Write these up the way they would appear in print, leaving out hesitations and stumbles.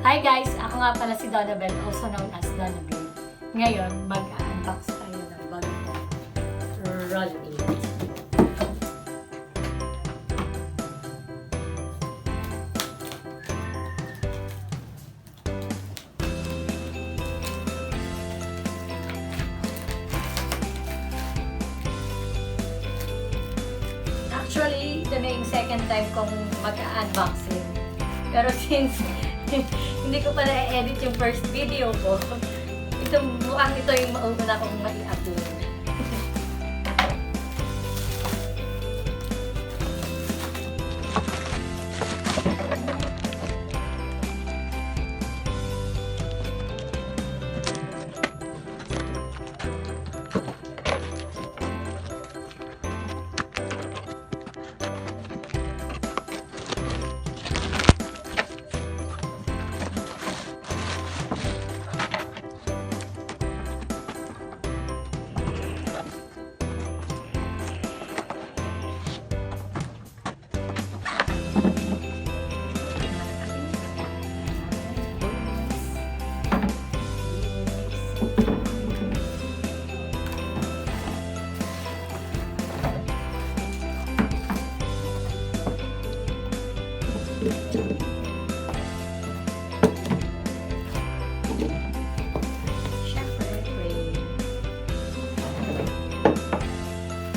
Hi guys! Ako nga pala si Donabel, also known as Donabel. Ngayon, mag-unbox tayo ng bagong rollmate. Actually, ito na yung second time kong mag-unboxing. Pero since hindi ko pa na-edit yung first video ko, mukhang ito yung mauna kong mai-upload.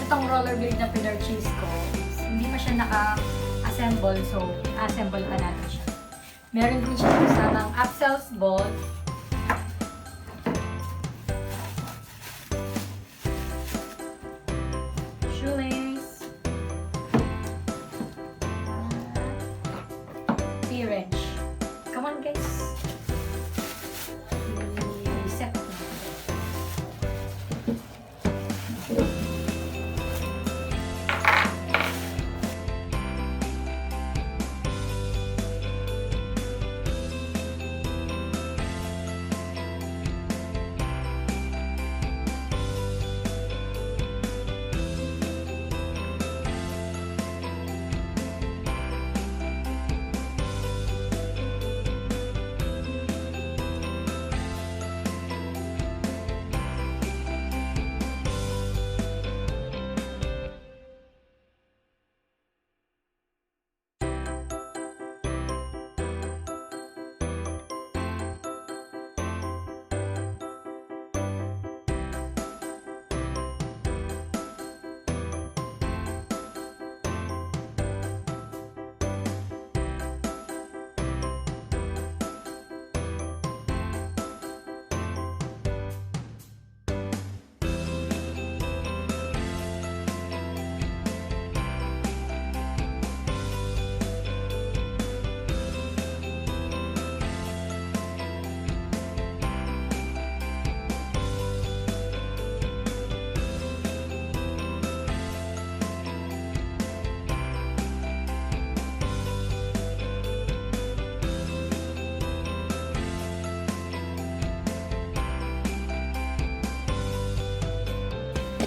Itong rollerblade na pinurchase ko, hindi pa siya naka-assemble, so assemble ka natin siya. Meron din siya kasamang axles bolt, shoelace, T-wrench. Come on guys! I-set na.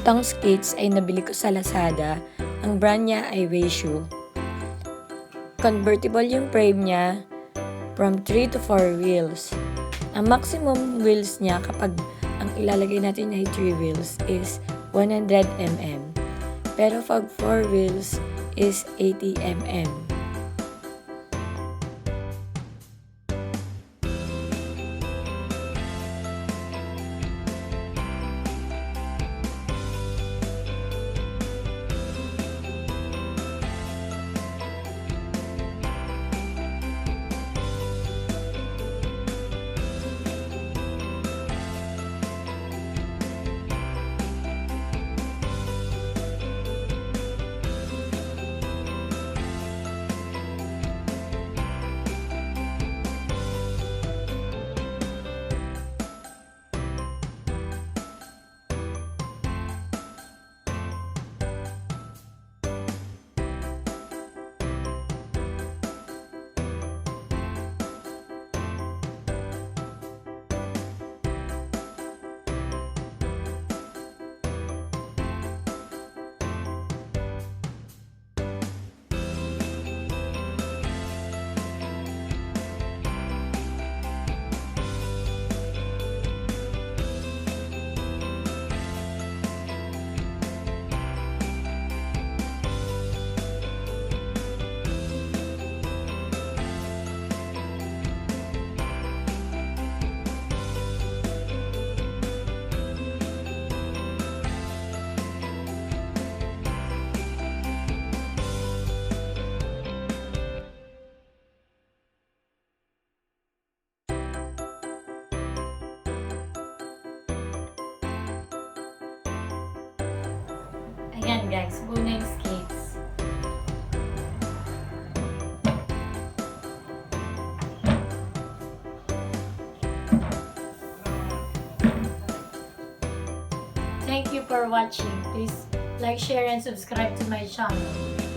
Itong skates ay nabili ko sa Lazada. Ang brand niya ay Shoe. Convertible yung frame niya from 3 to 4 wheels. Ang maximum wheels niya kapag ang ilalagay natin ay 3 wheels is 100 mm. Pero pag 4 wheels is 80 mm. yan guys. Buo na yung skates. Thank you for watching. Please like, share, and subscribe to my channel.